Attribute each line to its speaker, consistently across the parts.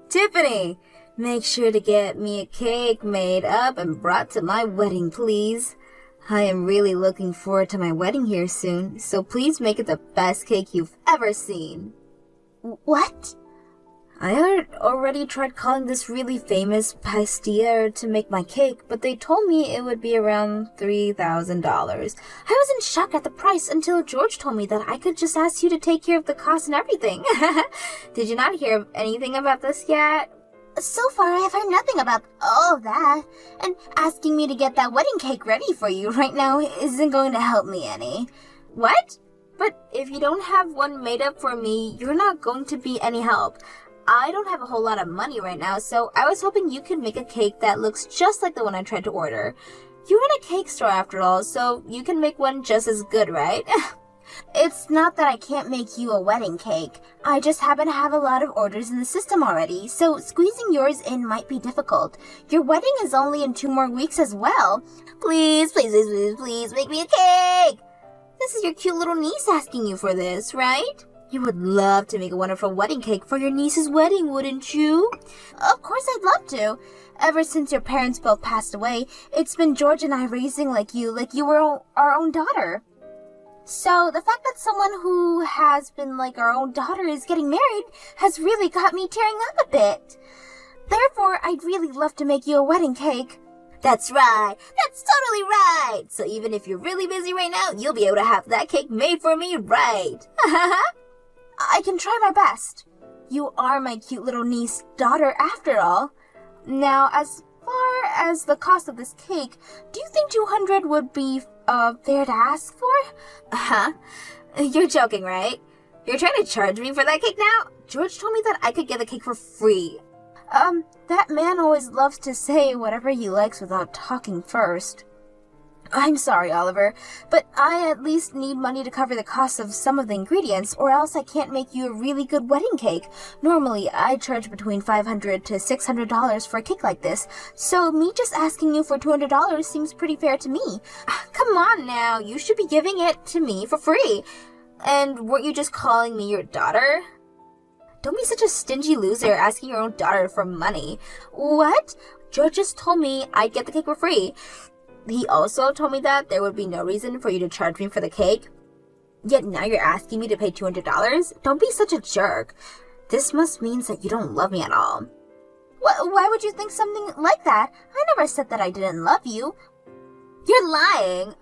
Speaker 1: Tiffany, make sure to get me a cake made up and brought to my wedding, please. I am really looking forward to my wedding here soon, so please make it the best cake you've ever seen.
Speaker 2: What?
Speaker 1: I already tried calling this really famous pastier to make my cake, but they told me it would be around $3,000.
Speaker 2: I was in shock at the price until George told me that I could just ask you to take care of the cost and everything.
Speaker 1: Did you not hear anything about this yet?
Speaker 2: So far, I've heard nothing about all of that, and asking me to get that wedding cake ready for you right now isn't going to help me any.
Speaker 1: What? But if you don't have one made up for me, you're not going to be any help. I don't have a whole lot of money right now, so I was hoping you could make a cake that looks just like the one I tried to order. You run a cake store after all, so you can make one just as good, right?
Speaker 2: It's not that I can't make you a wedding cake. I just happen to have a lot of orders in the system already, so squeezing yours in might be difficult. Your wedding is only in 2 more weeks as well.
Speaker 1: Please, please, please, please, please make me a cake! This is your cute little niece asking you for this, right? You would love to make a wonderful wedding cake for your niece's wedding, wouldn't you?
Speaker 2: Of course I'd love to. Ever since your parents both passed away, it's been George and I raising like you were our own daughter. So the fact that someone who has been like our own daughter is getting married has really got me tearing up a bit. Therefore, I'd really love to make you a wedding cake.
Speaker 1: That's right. That's totally right. So even if you're really busy right now, you'll be able to have that cake made for me, right?
Speaker 2: I can try my best. You are my cute little niece daughter after all. Now, as far as the cost of this cake, do you think $200 would be fair to ask for?
Speaker 1: You're joking, right? You're trying to charge me for that cake now? George told me that I could get the cake for free.
Speaker 2: That man always loves to say whatever he likes without talking first. I'm sorry, Oliver, but I at least need money to cover the cost of some of the ingredients, or else I can't make you a really good wedding cake. Normally, I charge between $500 to $600 for a cake like this, so me just asking you for $200 seems pretty fair to me.
Speaker 1: Come on now, you should be giving it to me for free. And weren't you just calling me your daughter? Don't be such a stingy loser asking your own daughter for money.
Speaker 2: What?
Speaker 1: George just told me I'd get the cake for free. He also told me that there would be no reason for you to charge me for the cake. Yet now you're asking me to pay $200? Don't be such a jerk. This must mean that you don't love me at all.
Speaker 2: Why would you think something like that? I never said that I didn't love you.
Speaker 1: You're lying.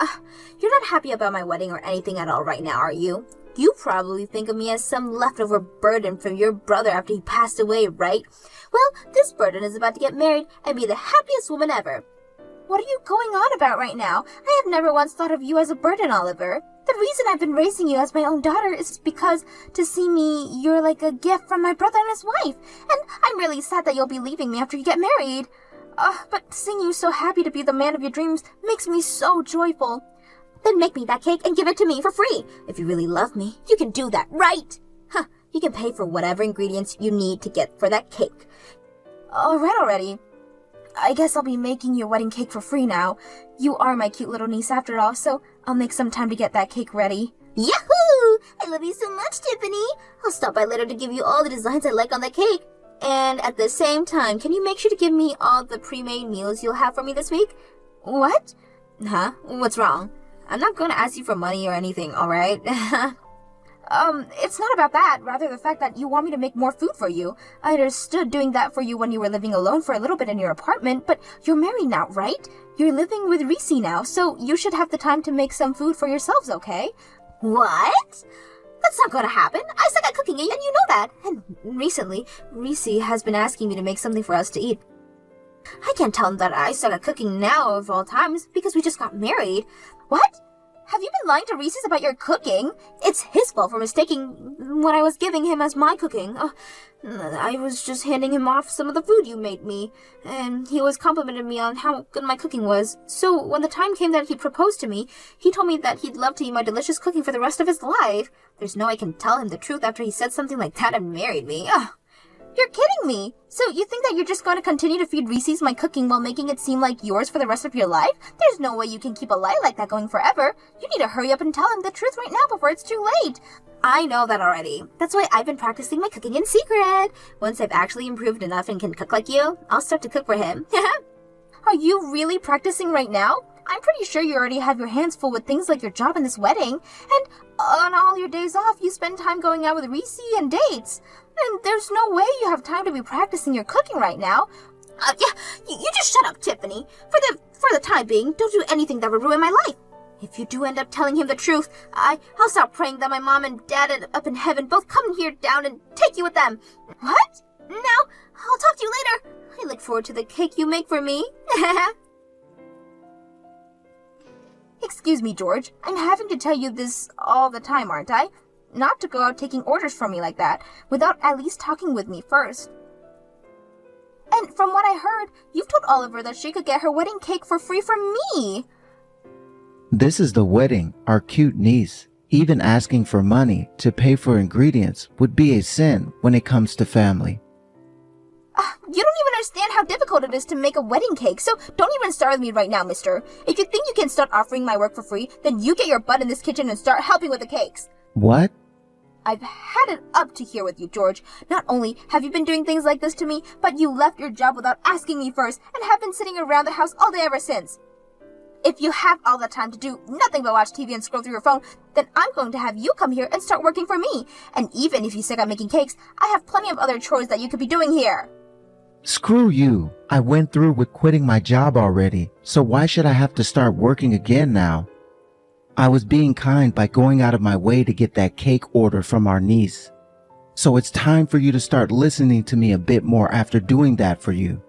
Speaker 1: You're not happy about my wedding or anything at all right now, are you? You probably think of me as some leftover burden from your brother after he passed away, right? Well, this burden is about to get married and be the happiest woman ever.
Speaker 2: What are you going on about right now? I have never once thought of you as a burden, Oliver. The reason I've been raising you as my own daughter is because to see me, you're like a gift from my brother and his wife. And I'm really sad that you'll be leaving me after you get married. But seeing you so happy to be the man of your dreams makes me so joyful.
Speaker 1: Then make me that cake and give it to me for free. If you really love me, you can do that, right? You can pay for whatever ingredients you need to get for that cake.
Speaker 2: All right already. I guess I'll be making your wedding cake for free now. You are my cute little niece after all, so I'll make some time to get that cake ready.
Speaker 1: Yahoo! I love you so much, Tiffany. I'll stop by later to give you all the designs I like on that cake. And at the same time, can you make sure to give me all the pre-made meals you'll have for me this week?
Speaker 2: What?
Speaker 1: What's wrong? I'm not going to ask you for money or anything, alright?
Speaker 2: It's not about that. Rather the fact that you want me to make more food for you. I understood doing that for you when you were living alone for a little bit in your apartment, but you're married now, right? You're living with Reese now, so you should have the time to make some food for yourselves, okay?
Speaker 1: What? That's not going to happen. I suck at cooking, and you know that. And recently, Reese has been asking me to make something for us to eat. I can't tell him that I suck at cooking now of all times because we just got married.
Speaker 2: What? Have you been lying to Reese's about your cooking?
Speaker 1: It's his fault for mistaking what I was giving him as my cooking. I was just handing him off some of the food you made me, and he always complimented me on how good my cooking was. So when the time came that he proposed to me, he told me that he'd love to eat my delicious cooking for the rest of his life. There's no way I can tell him the truth after he said something like that and married me.
Speaker 2: You're kidding me! So you think that you're just going to continue to feed Reese's my cooking while making it seem like yours for the rest of your life? There's no way you can keep a lie like that going forever. You need to hurry up and tell him the truth right now before it's too late.
Speaker 1: I know that already. That's why I've been practicing my cooking in secret. Once I've actually improved enough and can cook like you, I'll start to cook for him.
Speaker 2: Are you really practicing right now? I'm pretty sure you already have your hands full with things like your job and this wedding. And on all your days off, you spend time going out with Reese and dates. And there's no way you have time to be practicing your cooking right now.
Speaker 1: You just shut up, Tiffany. For the time being, don't do anything that would ruin my life. If you do end up telling him the truth, I'll stop praying that my mom and dad up in heaven both come here down and take you with them.
Speaker 2: What?
Speaker 1: No, I'll talk to you later. I look forward to the cake you make for me.
Speaker 2: Excuse me, George. I'm having to tell you this all the time, aren't I? Not to go out taking orders from me like that, without at least talking with me first. And from what I heard, you've told Oliver that she could get her wedding cake for free from me.
Speaker 3: This is the wedding, our cute niece. Even asking for money to pay for ingredients would be a sin when it comes to family.
Speaker 2: You don't even understand how difficult it is to make a wedding cake, so don't even start with me right now, mister. If you think you can start offering my work for free, then you get your butt in this kitchen and start helping with the cakes.
Speaker 3: What?
Speaker 2: I've had it up to here with you, George. Not only have you been doing things like this to me, but you left your job without asking me first and have been sitting around the house all day ever since. If you have all the time to do nothing but watch TV and scroll through your phone, then I'm going to have you come here and start working for me. And even if you stick on making cakes, I have plenty of other chores that you could be doing here.
Speaker 3: Screw you. I went through with quitting my job already, so why should I have to start working again now? I was being kind by going out of my way to get that cake order from our niece. So it's time for you to start listening to me a bit more after doing that for you.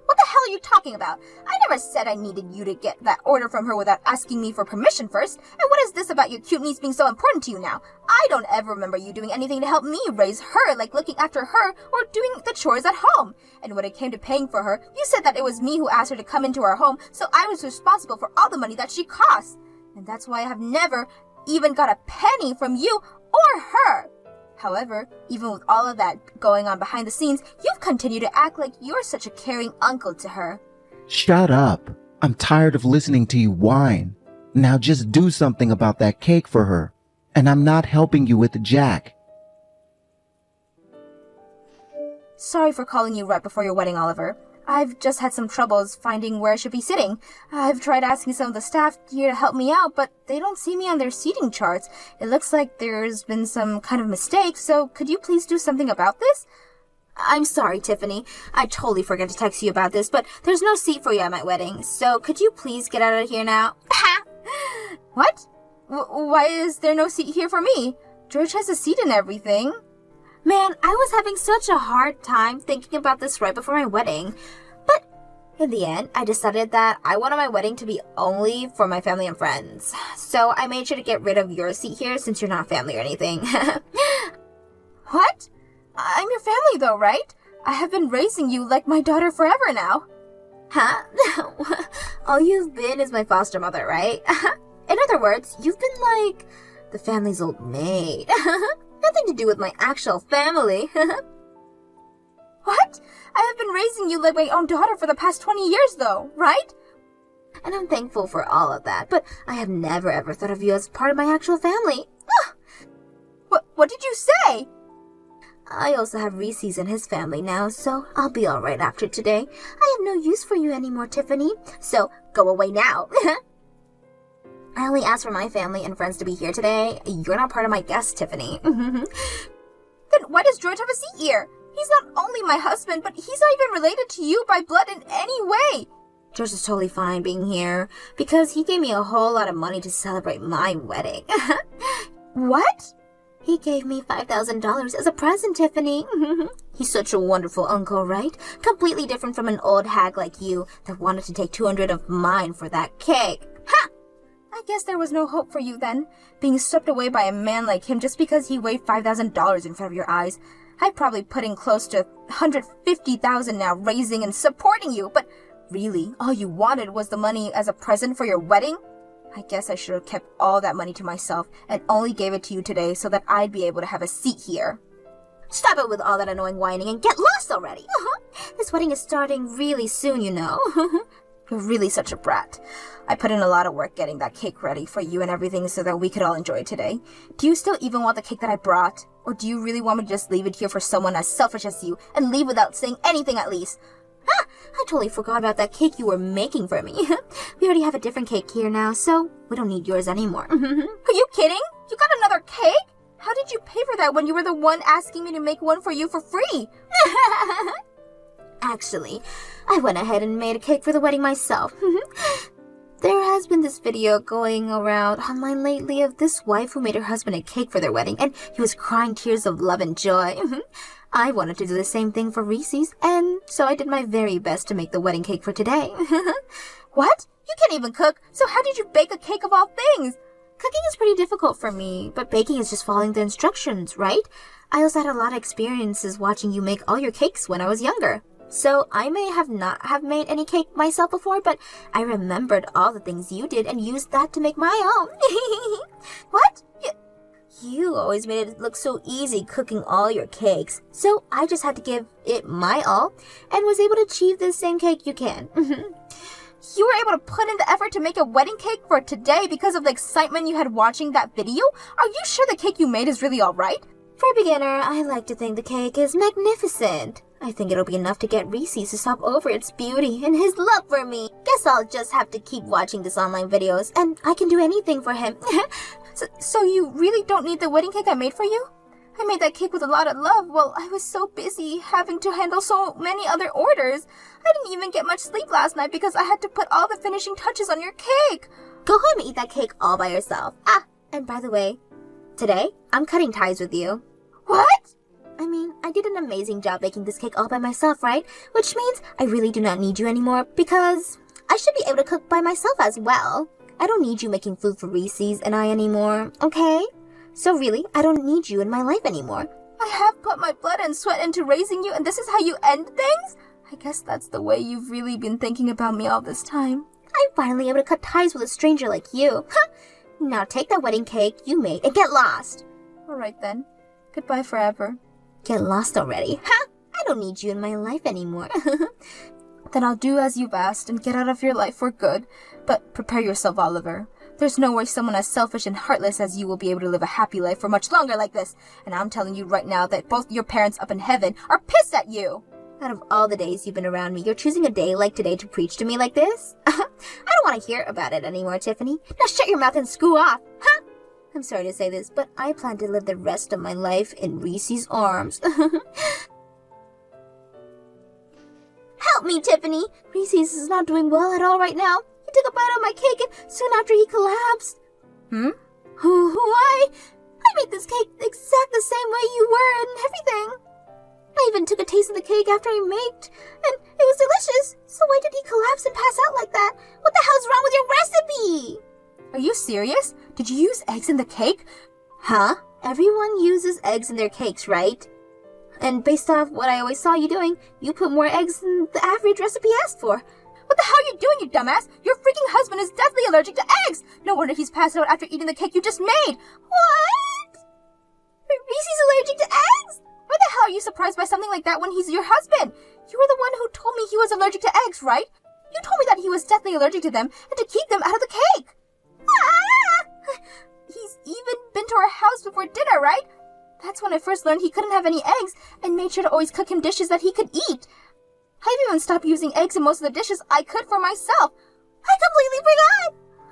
Speaker 2: What the hell are you talking about? I never said I needed you to get that order from her without asking me for permission first. And what is this about your cute niece being so important to you now? I don't ever remember you doing anything to help me raise her, like looking after her or doing the chores at home. And when it came to paying for her, you said that it was me who asked her to come into our home, so I was responsible for all the money that she costs. And that's why I have never even got a penny from you or her. However, even with all of that going on behind the scenes, you've continued to act like you're such a caring uncle to her.
Speaker 3: Shut up. I'm tired of listening to you whine. Now just do something about that cake for her. And I'm not helping you with Jack.
Speaker 2: Sorry for calling you right before your wedding, Oliver. I've just had some troubles finding where I should be sitting. I've tried asking some of the staff here to help me out, but they don't see me on their seating charts. It looks like there's been some kind of mistake, so could you please do something about this?
Speaker 1: I'm sorry, Tiffany. I totally forgot to text you about this, but there's no seat for you at my wedding, so could you please get out of here now?
Speaker 2: What? Why is there no seat here for me? George has a seat and everything.
Speaker 1: Man, I was having such a hard time thinking about this right before my wedding. But in the end, I decided that I wanted my wedding to be only for my family and friends. So I made sure to get rid of your seat here since you're not family or anything.
Speaker 2: What? I'm your family though, right? I have been raising you like my daughter forever now.
Speaker 1: Huh? All you've been is my foster mother, right? In other words, you've been like the family's old maid. Nothing to do with my actual family.
Speaker 2: What? I have been raising you like my own daughter for the past 20 years though, right?
Speaker 1: And I'm thankful for all of that, but I have never ever thought of you as part of my actual family.
Speaker 2: What did you say?
Speaker 1: I also have Reese's and his family now, so I'll be alright after today. I have no use for you anymore, Tiffany, so go away now. I only asked for my family and friends to be here today. You're not part of my guests, Tiffany.
Speaker 2: Then why does George have a seat here? He's not only my husband, but he's not even related to you by blood in any way.
Speaker 1: George is totally fine being here because he gave me a whole lot of money to celebrate my wedding.
Speaker 2: What?
Speaker 1: He gave me $5,000 as a present, Tiffany. He's such a wonderful uncle, right? Completely different from an old hag like you that wanted to take $200 of mine for that cake.
Speaker 2: Ha! I guess there was no hope for you then, being swept away by a man like him just because he waved $5,000 in front of your eyes. I've probably put in close to $150,000 now raising and supporting you, but really, all you wanted was the money as a present for your wedding? I guess I should have kept all that money to myself and only gave it to you today so that I'd be able to have a seat here.
Speaker 1: Stop it with all that annoying whining and get lost already. This wedding is starting really soon, you know.
Speaker 2: You're really such a brat. I put in a lot of work getting that cake ready for you and everything so that we could all enjoy it today. Do you still even want the cake that I brought? Or do you really want me to just leave it here for someone as selfish as you and leave without saying anything at least?
Speaker 1: I totally forgot about that cake you were making for me. We already have a different cake here now, so we don't need yours anymore.
Speaker 2: Are you kidding? You got another cake? How did you pay for that when you were the one asking me to make one for you for free?
Speaker 1: Actually, I went ahead and made a cake for the wedding myself. There has been this video going around online lately of this wife who made her husband a cake for their wedding, and he was crying tears of love and joy. I wanted to do the same thing for Reese's, and so I did my very best to make the wedding cake for today.
Speaker 2: What? You can't even cook, so how did you bake a cake of all things?
Speaker 1: Cooking is pretty difficult for me, but baking is just following the instructions, right? I also had a lot of experiences watching you make all your cakes when I was younger. So I may have not have made any cake myself before, but I remembered all the things you did and used that to make my own.
Speaker 2: What?
Speaker 1: You always made it look so easy cooking all your cakes. So I just had to give it my all and was able to achieve the same cake you can.
Speaker 2: You were able to put in the effort to make a wedding cake for today because of the excitement you had watching that video? Are you sure the cake you made is really alright?
Speaker 1: For a beginner, I like to think the cake is magnificent. I think it'll be enough to get Reese's to stop over its beauty and his love for me. Guess I'll just have to keep watching these online videos, and I can do anything for him.
Speaker 2: So you really don't need the wedding cake I made for you? I made that cake with a lot of love while I was so busy having to handle so many other orders. I didn't even get much sleep last night because I had to put all the finishing touches on your cake.
Speaker 1: Go home and eat that cake all by yourself. And by the way, today, I'm cutting ties with you.
Speaker 2: What?
Speaker 1: I mean, I did an amazing job making this cake all by myself, right? Which means I really do not need you anymore because I should be able to cook by myself as well. I don't need you making food for Reese's and I anymore, okay? So really, I don't need you in my life anymore.
Speaker 2: I have put my blood and sweat into raising you and this is how you end things? I guess that's the way you've really been thinking about me all this time.
Speaker 1: I'm finally able to cut ties with a stranger like you. Now take that wedding cake you made and get lost.
Speaker 2: Alright then. Goodbye forever.
Speaker 1: Get lost already. I don't need you in my life anymore.
Speaker 2: Then I'll do as you've asked and get out of your life for good. But prepare yourself, Oliver. There's no way someone as selfish and heartless as you will be able to live a happy life for much longer like this. And I'm telling you right now that both your parents up in heaven are pissed at you.
Speaker 1: Out of all the days you've been around me, you're choosing a day like today to preach to me like this? I don't want to hear about it anymore, Tiffany. Now shut your mouth and screw off. I'm sorry to say this, but I plan to live the rest of my life in Reese's arms. Help me, Tiffany! Reese's is not doing well at all right now. He took a bite of my cake and soon after he collapsed. Why? I made this cake exact the same way you were and everything. I even took a taste of the cake after I made, and it was delicious. So why did he collapse and pass out like that? What the hell's wrong with your recipe?
Speaker 2: Are you serious? Did you use eggs in the cake?
Speaker 1: Huh? Everyone uses eggs in their cakes, right? And based off what I always saw you doing, you put more eggs than the average recipe asked for.
Speaker 2: What the hell are you doing, you dumbass? Your freaking husband is deathly allergic to eggs! No wonder he's passed out after eating the cake you just made!
Speaker 1: What? Reese's allergic to eggs?
Speaker 2: Why the hell are you surprised by something like that when he's your husband? You were the one who told me he was allergic to eggs, right? You told me that he was deathly allergic to them and to keep them out of the cake! He's even been to our house before dinner, right? That's when I first learned he couldn't have any eggs and made sure to always cook him dishes that he could eat. I've even stopped using eggs in most of the dishes I could for myself. I completely forgot!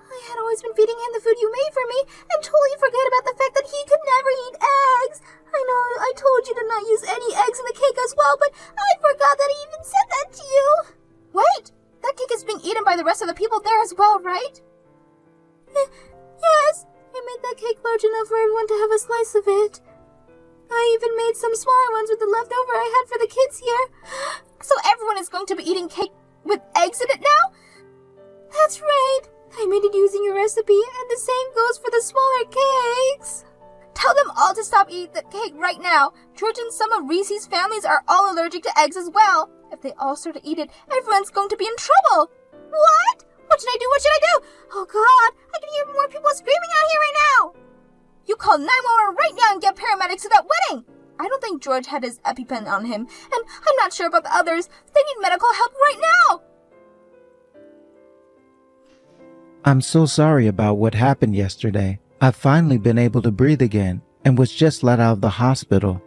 Speaker 2: I had always been feeding him the food you made for me and totally forget about the fact that he could never eat eggs. I know I told you to not use any eggs in the cake as well, but I forgot that I even said that to you. Wait, that cake is being eaten by the rest of the people there as well, right? Yes, I made that cake large enough for everyone to have a slice of it. I even made some smaller ones with the leftover I had for the kids here. So everyone is going to be eating cake with eggs in it now? That's right. I made it using your recipe, and the same goes for the smaller cakes. Tell them all to stop eating the cake right now. George and some of Reese's families are all allergic to eggs as well. If they all start to eat it, everyone's going to be in trouble. What? What should I do? What should I do? Oh God, I can hear more people screaming out here right now. You call 911 right now and get paramedics to that wedding. I don't think George had his EpiPen on him, and I'm not sure about the others. They need medical help right now!
Speaker 3: I'm so sorry about what happened yesterday. I've finally been able to breathe again and was just let out of the hospital.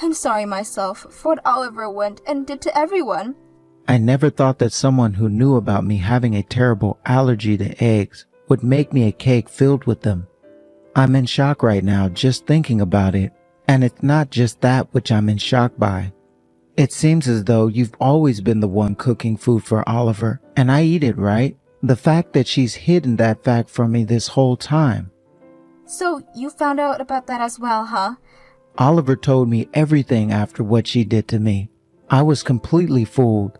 Speaker 2: I'm sorry myself for what Oliver went and did to everyone.
Speaker 3: I never thought that someone who knew about me having a terrible allergy to eggs would make me a cake filled with them. I'm in shock right now just thinking about it, and it's not just that which I'm in shock by. It seems as though you've always been the one cooking food for Oliver, and I eat it, right? The fact that she's hidden that fact from me this whole time.
Speaker 2: So you found out about that as well, huh?
Speaker 3: Oliver told me everything after what she did to me. I was completely fooled.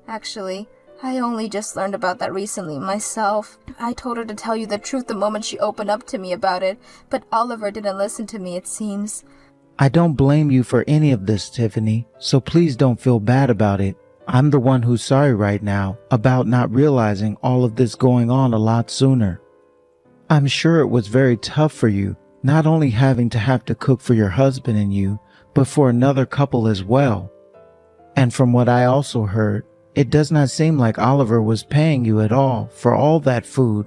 Speaker 2: Actually, I only just learned about that recently myself. I told her to tell you the truth the moment she opened up to me about it, but Oliver didn't listen to me, it seems.
Speaker 3: I don't blame you for any of this, Tiffany, so please don't feel bad about it. I'm the one who's sorry right now about not realizing all of this going on a lot sooner. I'm sure it was very tough for you, not only having to have to cook for your husband and you, but for another couple as well. And from what I also heard, it does not seem like Oliver was paying you at all for all that food.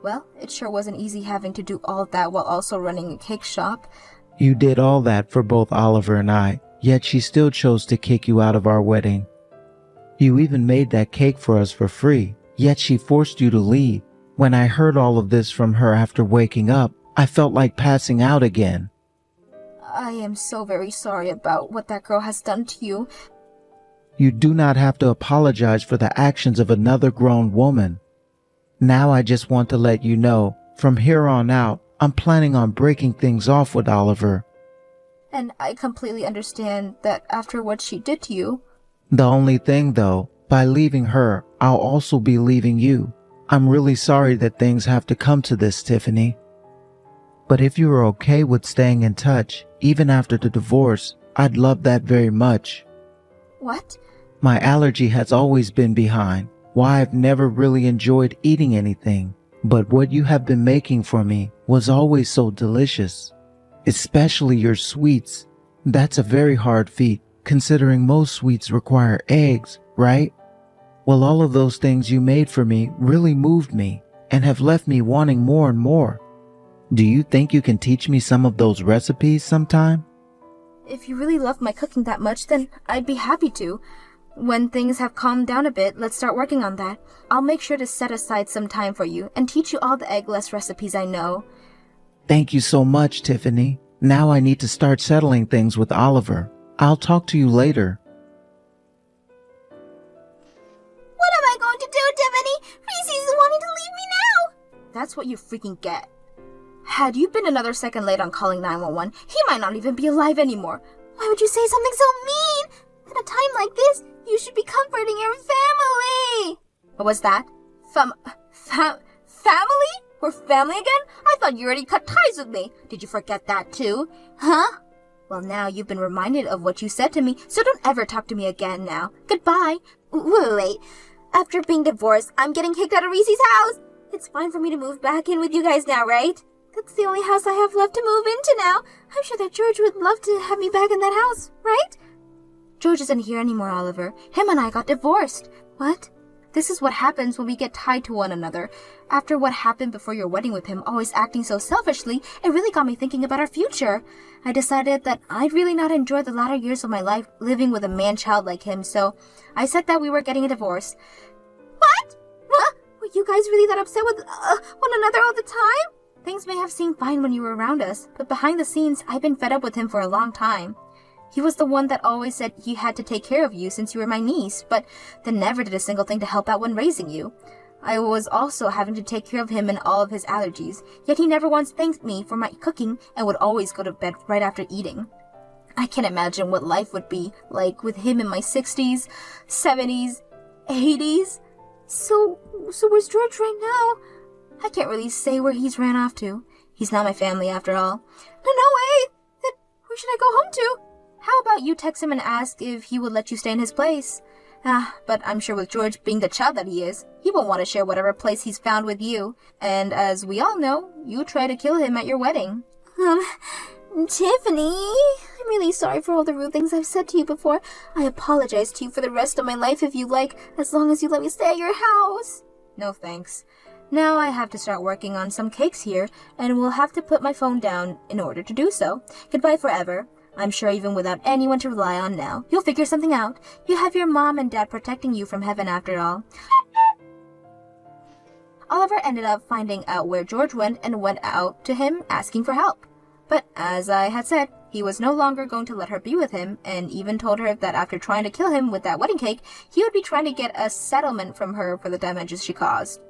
Speaker 2: Well, it sure wasn't easy having to do all of that while also running a cake shop.
Speaker 3: You did all that for both Oliver and I, yet she still chose to kick you out of our wedding. You even made that cake for us for free, yet she forced you to leave. When I heard all of this from her after waking up, I felt like passing out again.
Speaker 2: I am so very sorry about what that girl has done to you.
Speaker 3: You do not have to apologize for the actions of another grown woman. Now I just want to let you know, from here on out, I'm planning on breaking things off with Oliver.
Speaker 2: And I completely understand that after what she did to you.
Speaker 3: The only thing though, by leaving her, I'll also be leaving you. I'm really sorry that things have to come to this, Tiffany. But if you are okay with staying in touch, even after the divorce, I'd love that very much.
Speaker 2: What?
Speaker 3: My allergy has always been behind why I've never really enjoyed eating anything, but what you have been making for me was always so delicious. Especially your sweets. That's a very hard feat, considering most sweets require eggs, right? Well, all of those things you made for me really moved me and have left me wanting more and more. Do you think you can teach me some of those recipes sometime?
Speaker 2: If you really love my cooking that much, then I'd be happy to. When things have calmed down a bit, let's start working on that. I'll make sure to set aside some time for you and teach you all the eggless recipes I know.
Speaker 3: Thank you so much, Tiffany. Now I need to start settling things with Oliver. I'll talk to you later.
Speaker 1: What am I going to do, Tiffany? Reese's wanting to leave me now.
Speaker 2: That's what you freaking get. Had you been another second late on calling 911, he might not even be alive anymore.
Speaker 1: Why would you say something so mean? At a time like this, you should be comforting your family.
Speaker 2: What was that? Family? We're family again? I thought you already cut ties with me. Did you forget that too?
Speaker 1: Huh?
Speaker 2: Well, now you've been reminded of what you said to me, so don't ever talk to me again now. Goodbye.
Speaker 1: Wait. After being divorced, I'm getting kicked out of Reese's house. It's fine for me to move back in with you guys now, right? That's the only house I have left to move into now. I'm sure that George would love to have me back in that house, right?
Speaker 2: George isn't here anymore, Oliver. Him and I got divorced.
Speaker 1: What?
Speaker 2: This is what happens when we get tied to one another. After what happened before your wedding with him, always acting so selfishly, it really got me thinking about our future. I decided that I'd really not enjoy the latter years of my life living with a man-child like him, so I said that we were getting a divorce.
Speaker 1: What? Huh? Were you guys really that upset with one another all the time?
Speaker 2: Things may have seemed fine when you were around us, but behind the scenes, I've been fed up with him for a long time. He was the one that always said he had to take care of you since you were my niece, but then never did a single thing to help out when raising you. I was also having to take care of him and all of his allergies, yet he never once thanked me for my cooking and would always go to bed right after eating. I can't imagine what life would be like with him in my 60s, 70s, 80s. So where's George right now? I can't really say where he's ran off to. He's not my family after all.
Speaker 1: No way! Then where should I go home to?
Speaker 2: How about you text him and ask if he would let you stay in his place? But I'm sure with George being the child that he is, he won't want to share whatever place he's found with you. And as we all know, you tried to kill him at your wedding. Tiffany, I'm really sorry for all the rude things I've said to you before. I apologize to you for the rest of my life if you like, as long as you let me stay at your house. No thanks. Now I have to start working on some cakes here, and will have to put my phone down in order to do so. Goodbye forever. I'm sure even without anyone to rely on now, you'll figure something out. You have your mom and dad protecting you from heaven after all. Oliver ended up finding out where George went and went out to him asking for help. But as I had said, he was no longer going to let her be with him, and even told her that after trying to kill him with that wedding cake, he would be trying to get a settlement from her for the damages she caused.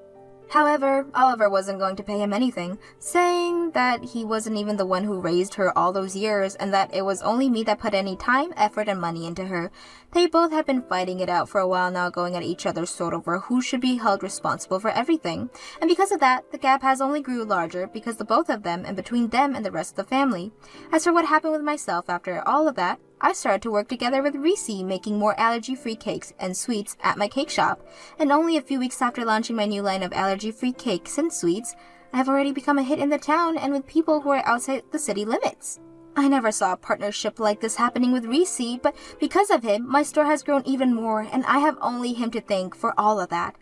Speaker 2: However, Oliver wasn't going to pay him anything, saying that he wasn't even the one who raised her all those years and that it was only me that put any time, effort, and money into her. They both had been fighting it out for a while now, going at each other's throat over who should be held responsible for everything. And because of that, the gap has only grew larger because the both of them and between them and the rest of the family. As for what happened with myself after all of that, I started to work together with Reese, making more allergy-free cakes and sweets at my cake shop. And only a few weeks after launching my new line of allergy-free cakes and sweets, I have already become a hit in the town and with people who are outside the city limits. I never saw a partnership like this happening with Reese, but because of him, my store has grown even more, and I have only him to thank for all of that.